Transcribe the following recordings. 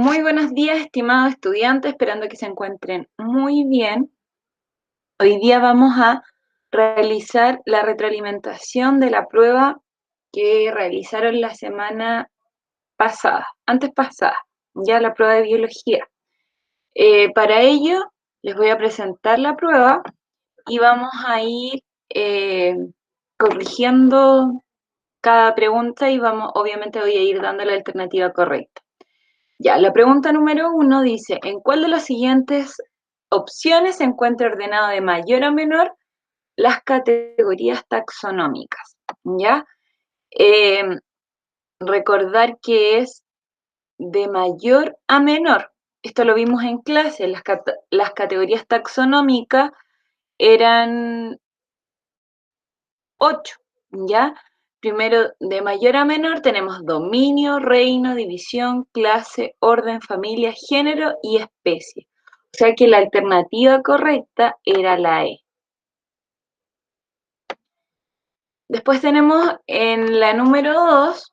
Muy buenos días, estimados estudiantes, esperando que se encuentren muy bien. Hoy día vamos a realizar la retroalimentación de la prueba que realizaron la semana pasada, antes pasada, ya la prueba de biología. Para ello, les voy a presentar la prueba y vamos a ir corrigiendo cada pregunta y obviamente voy a ir dando la alternativa correcta. Ya, la pregunta número 1 dice, ¿en cuál de las siguientes opciones se encuentra ordenado de mayor a menor las categorías taxonómicas? ¿Ya? Eh, Recordar que es de mayor a menor. Esto lo vimos en clase, las categorías taxonómicas eran 8, ¿ya? Primero, de mayor a menor tenemos dominio, reino, división, clase, orden, familia, género y especie. O sea que la alternativa correcta era la E. Después tenemos en la número 2,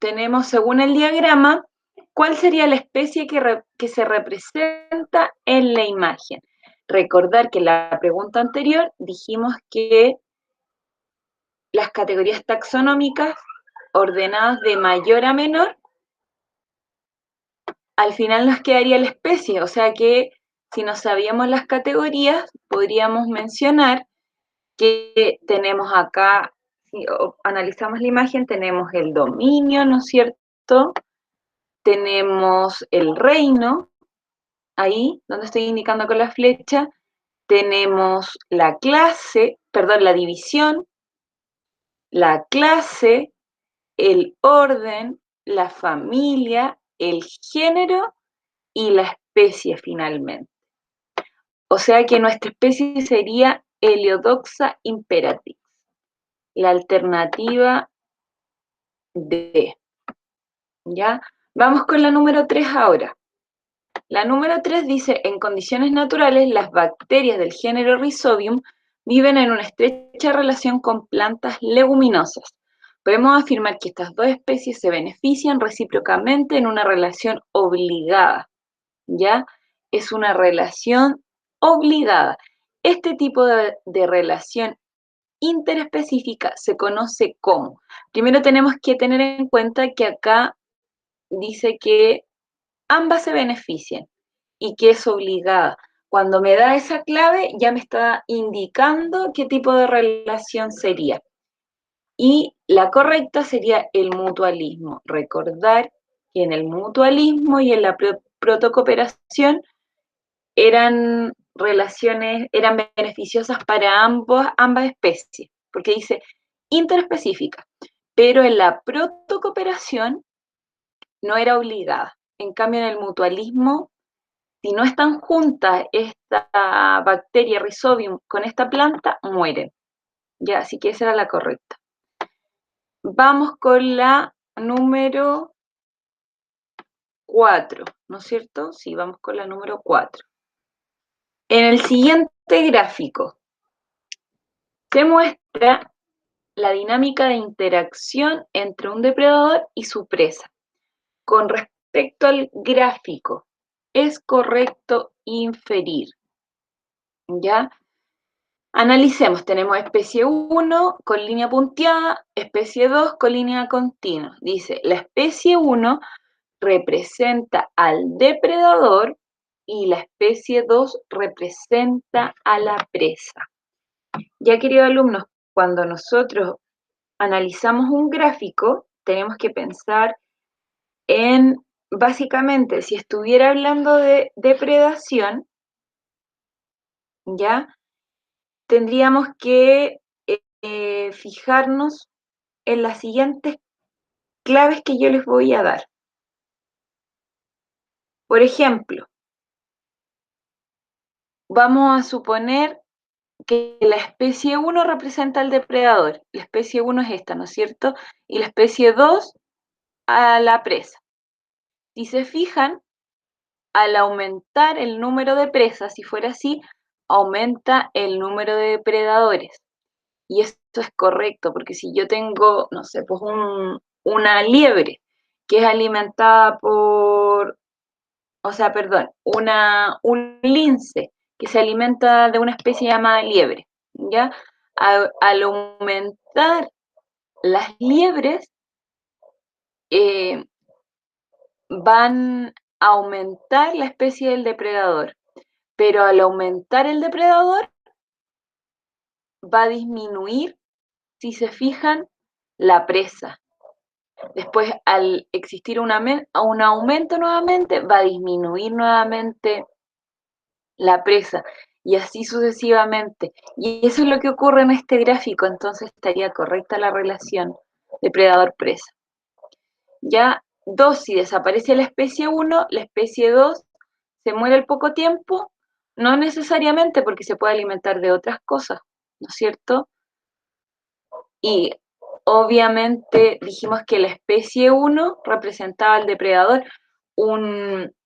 tenemos según el diagrama, ¿cuál sería la especie que se representa en la imagen? Recordar que en la pregunta anterior dijimos que las categorías taxonómicas ordenadas de mayor a menor, al final nos quedaría la especie, o sea que si no sabíamos las categorías, podríamos mencionar que tenemos acá, si analizamos la imagen, tenemos el dominio, ¿no es cierto? Tenemos el reino, ahí donde estoy indicando con la flecha, tenemos la clase, perdón, la división, la clase, el orden, la familia, el género y la especie finalmente. O sea que nuestra especie sería Heliodoxa imperatrix, la alternativa D. ¿Ya? Vamos con la número 3 ahora. La número 3 dice, en condiciones naturales, las bacterias del género Rhizobium viven en una estrecha relación con plantas leguminosas. Podemos afirmar que estas dos especies se benefician recíprocamente en una relación obligada, ¿ya? Es una relación obligada. Este tipo de relación interespecífica se conoce como. Primero tenemos que tener en cuenta que acá dice que ambas se benefician y que es obligada. Cuando me da esa clave ya me está indicando qué tipo de relación sería. Y la correcta sería el mutualismo. Recordar que en el mutualismo y en la protocooperación eran relaciones, eran beneficiosas para ambas especies, porque dice interespecífica, pero en la protocooperación no era obligada. En cambio, en el mutualismo, si no están juntas esta bacteria Rhizobium con esta planta, mueren. Ya, así que esa era la correcta. Vamos con la número 4, ¿no es cierto? Sí, vamos con la número 4. En el siguiente gráfico se muestra la dinámica de interacción entre un depredador y su presa. Con respecto al gráfico, ¿es correcto inferir? ¿Ya? Analicemos, tenemos especie 1 con línea punteada, especie 2 con línea continua. Dice, la especie 1 representa al depredador y la especie 2 representa a la presa. Ya, queridos alumnos, cuando nosotros analizamos un gráfico, tenemos que pensar en, básicamente, si estuviera hablando de depredación, ya tendríamos que fijarnos en las siguientes claves que yo les voy a dar. Por ejemplo, vamos a suponer que la especie 1 representa al depredador. La especie 1 es esta, ¿no es cierto? Y la especie 2 a la presa. Si se fijan, al aumentar el número de presas, si fuera así, aumenta el número de depredadores. Y esto es correcto, porque si yo tengo, no sé, pues una liebre que es alimentada por, o sea, perdón, un lince que se alimenta de una especie llamada liebre, ¿ya? Al aumentar las liebres, eh, van a aumentar la especie del depredador, pero al aumentar el depredador va a disminuir, si se fijan, la presa. Después, al existir un aumento nuevamente, va a disminuir nuevamente la presa y así sucesivamente. Y eso es lo que ocurre en este gráfico, entonces estaría correcta la relación depredador-presa. Ya 2, si desaparece la especie 1, la especie 2 se muere al poco tiempo, no necesariamente porque se puede alimentar de otras cosas, ¿no es cierto? Y obviamente dijimos que la especie 1 representaba al depredador.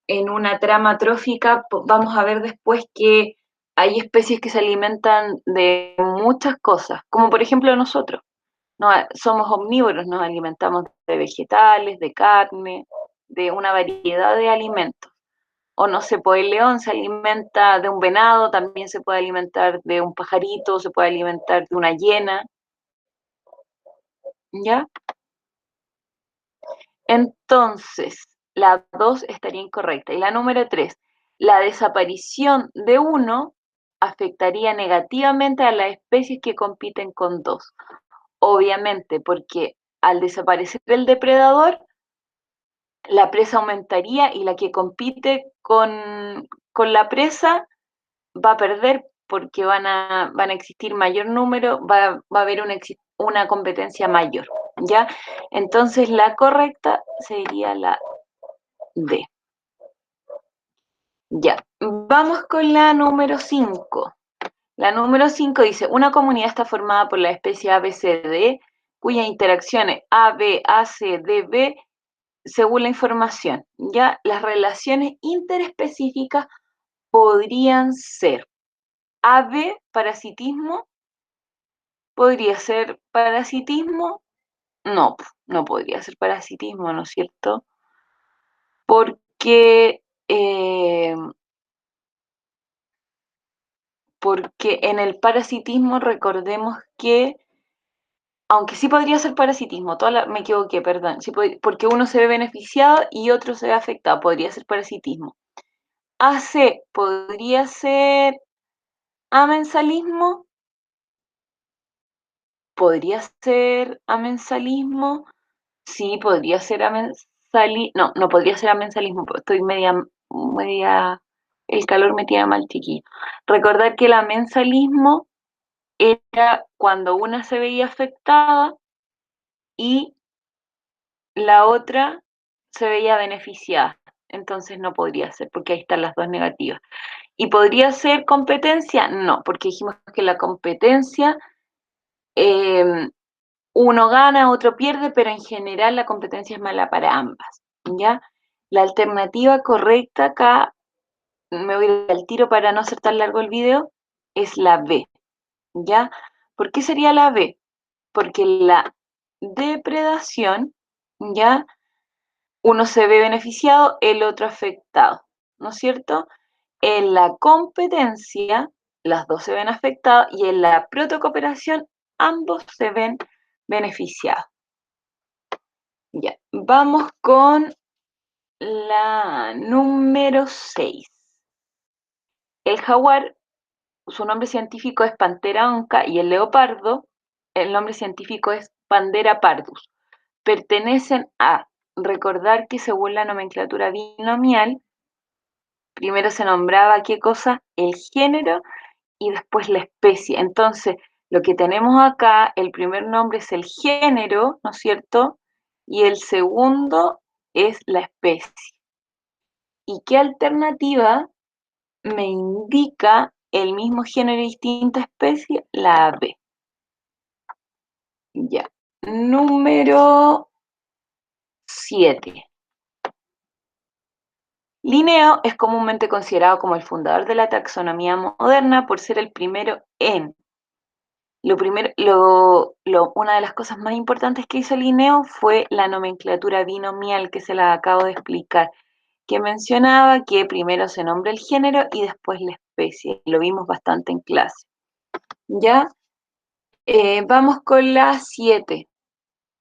En una trama trófica vamos a ver después que hay especies que se alimentan de muchas cosas, como por ejemplo nosotros. No, somos omnívoros, nos alimentamos de vegetales, de carne, de una variedad de alimentos. O no sé, pues el león se alimenta de un venado, también se puede alimentar de un pajarito, se puede alimentar de una hiena, ¿ya? Entonces, la 2 estaría incorrecta. Y la número 3, la desaparición de uno afectaría negativamente a las especies que compiten con 2. Obviamente, porque al desaparecer el depredador, la presa aumentaría y la que compite con la presa va a perder porque van a existir mayor número, va a haber una competencia mayor, ¿ya? Entonces la correcta sería la D. Ya, vamos con la número 5. La número 5 dice, una comunidad está formada por la especie ABCD, cuyas interacciones A, B, A, C, D, B, según la información, ya las relaciones interespecíficas podrían ser AB, parasitismo, podría ser parasitismo, no, no podría ser parasitismo, ¿no es cierto? Porque, porque en el parasitismo recordemos que, aunque sí podría ser parasitismo, me equivoqué, perdón, sí porque uno se ve beneficiado y otro se ve afectado, podría ser parasitismo. AC podría ser amensalismo, podría ser amensalismo, sí, podría ser amensalismo, no, no podría ser amensalismo, porque estoy media, el calor me tiene mal chiquillo. Recordar que el amensalismo era cuando una se veía afectada y la otra se veía beneficiada, entonces no podría ser, porque ahí están las dos negativas. ¿Y podría ser competencia? No, porque dijimos que la competencia, eh, uno gana, otro pierde, pero en general la competencia es mala para ambas, ¿ya? La alternativa correcta acá, me voy al tiro para no hacer tan largo el video, es la B, ¿ya? ¿Por qué sería la B? Porque la depredación, ¿ya? Uno se ve beneficiado, el otro afectado, ¿no es cierto? En la competencia, las dos se ven afectadas y en la protocooperación, ambos se ven beneficiados. Ya, vamos con la número 6. El jaguar, su nombre científico es Panthera onca y el leopardo, el nombre científico es Pandera pardus. Pertenecen a, recordar que según la nomenclatura binomial, primero se nombraba qué cosa, el género y después la especie. Entonces, lo que tenemos acá, el primer nombre es el género, ¿no es cierto? Y el segundo es la especie. ¿Y qué alternativa me indica el mismo género y distinta especie? La B. Ya. Número 7. Linneo es comúnmente considerado como el fundador de la taxonomía moderna por ser el primero en Una de las cosas más importantes que hizo Linneo fue la nomenclatura binomial que se la acabo de explicar, que mencionaba que primero se nombra el género y después la especie. Lo vimos bastante en clase. ¿Ya? Vamos con la 7.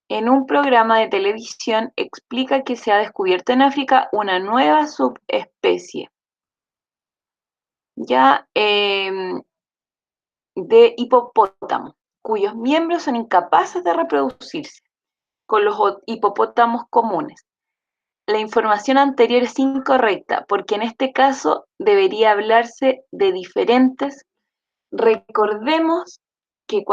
En un programa de televisión explica que se ha descubierto en África una nueva subespecie, ya de hipopótamo, cuyos miembros son incapaces de reproducirse con los hipopótamos comunes. La información anterior es incorrecta porque en este caso debería hablarse de diferentes. Recordemos que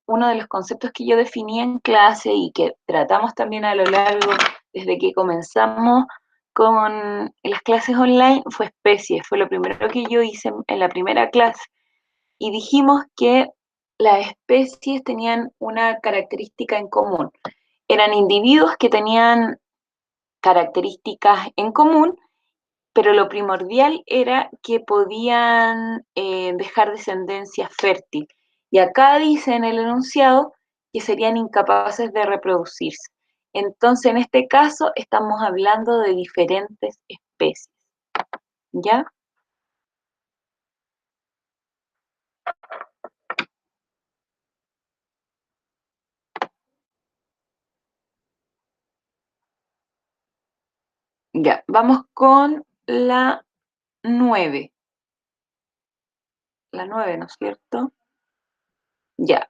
uno de los conceptos que yo definí en clase y que tratamos también a lo largo, desde que comenzamos con las clases online, fue especies, fue lo primero que yo hice en la primera clase. Y dijimos que las especies tenían una característica en común. Eran individuos que tenían características en común, pero lo primordial era que podían dejar descendencia fértil. Y acá dice en el enunciado que serían incapaces de reproducirse. Entonces, en este caso, estamos hablando de diferentes especies. ¿Ya? Ya, vamos con la 9. La 9, ¿no es cierto? Ya.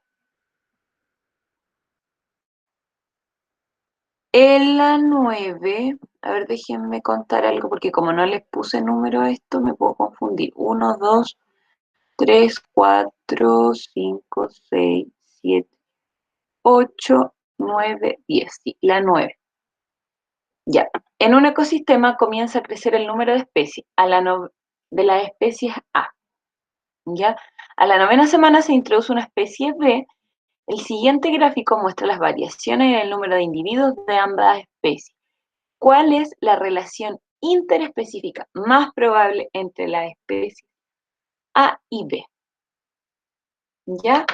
En la 9, a ver, déjenme contar algo, porque como no les puse número a esto, me puedo confundir. 1, 2, 3, 4, 5, 6, 7, 8, 9, 10. Sí, la 9. Ya. En un ecosistema comienza a crecer el número de especies, de las especies A. ¿Ya? A la novena semana se introduce una especie B. El siguiente gráfico muestra las variaciones en el número de individuos de ambas especies. ¿Cuál es la relación interespecífica más probable entre las especies A y B? ¿Ya?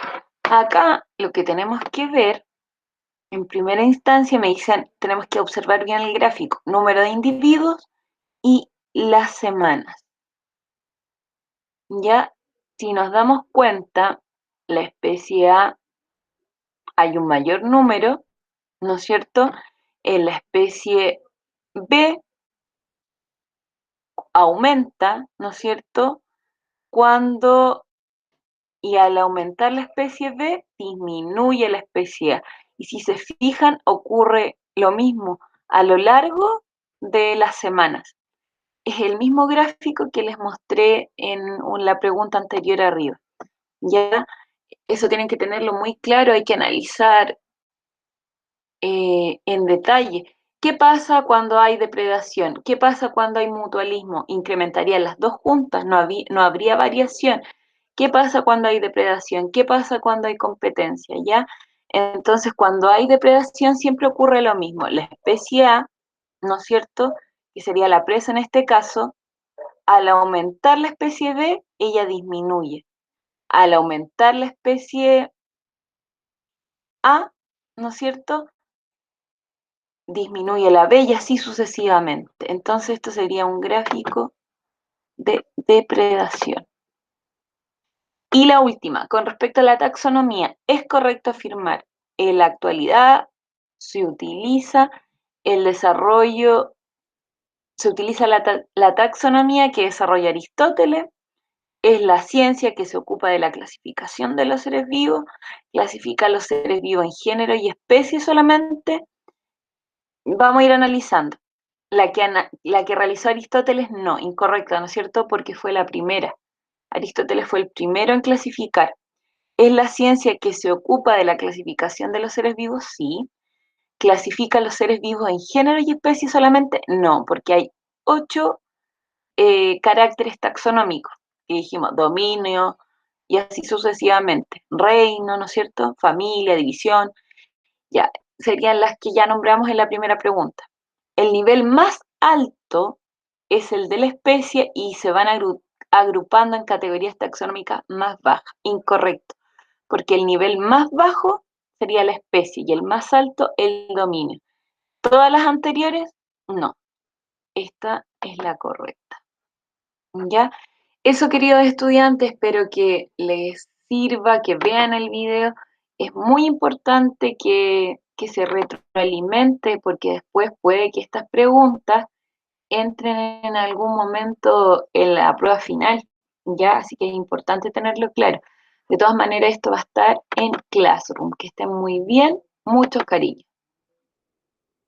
Acá lo que tenemos que ver, en primera instancia me dicen, tenemos que observar bien el gráfico, número de individuos y las semanas. ¿Ya? Si nos damos cuenta, la especie A hay un mayor número, ¿no es cierto? En la especie B aumenta, ¿no es cierto? Y al aumentar la especie B, disminuye la especie A. Y si se fijan, ocurre lo mismo a lo largo de las semanas. Es el mismo gráfico que les mostré en la pregunta anterior arriba. ¿Ya? Eso tienen que tenerlo muy claro, hay que analizar en detalle. ¿Qué pasa cuando hay depredación? ¿Qué pasa cuando hay mutualismo? ¿Incrementarían las dos juntas? No habría variación. ¿Qué pasa cuando hay depredación? ¿Qué pasa cuando hay competencia? ¿Ya? Entonces, cuando hay depredación siempre ocurre lo mismo. La especie A, ¿no es cierto? Que sería la presa en este caso, al aumentar la especie B, ella disminuye. Al aumentar la especie A, ¿no es cierto? Disminuye la B y así sucesivamente. Entonces esto sería un gráfico de depredación. Y la última, con respecto a la taxonomía, es correcto afirmar, en la actualidad se utiliza el desarrollo, se utiliza la taxonomía que desarrolla Aristóteles, es la ciencia que se ocupa de la clasificación de los seres vivos, clasifica a los seres vivos en género y especies solamente. Vamos a ir analizando. La que realizó Aristóteles, no, incorrecta, ¿no es cierto? Porque fue la primera. Aristóteles fue el primero en clasificar. ¿Es la ciencia que se ocupa de la clasificación de los seres vivos? Sí. ¿Clasifica a los seres vivos en género y especies solamente? No, porque hay 8 caracteres taxonómicos, que dijimos, dominio, y así sucesivamente. Reino, ¿no es cierto? Familia, división, ya, serían las que ya nombramos en la primera pregunta. El nivel más alto es el de la especie y se van agrupando en categorías taxonómicas más bajas. Incorrecto. porque el nivel más bajo sería la especie y el más alto el dominio. Todas las anteriores, no. Esta es la correcta. ¿Ya? Eso, queridos estudiantes, espero que les sirva, que vean el video. Es muy importante que se retroalimente porque después puede que estas preguntas entren en algún momento en la prueba final, ¿ya? Así que es importante tenerlo claro. De todas maneras, esto va a estar en Classroom. Que estén muy bien, muchos cariños.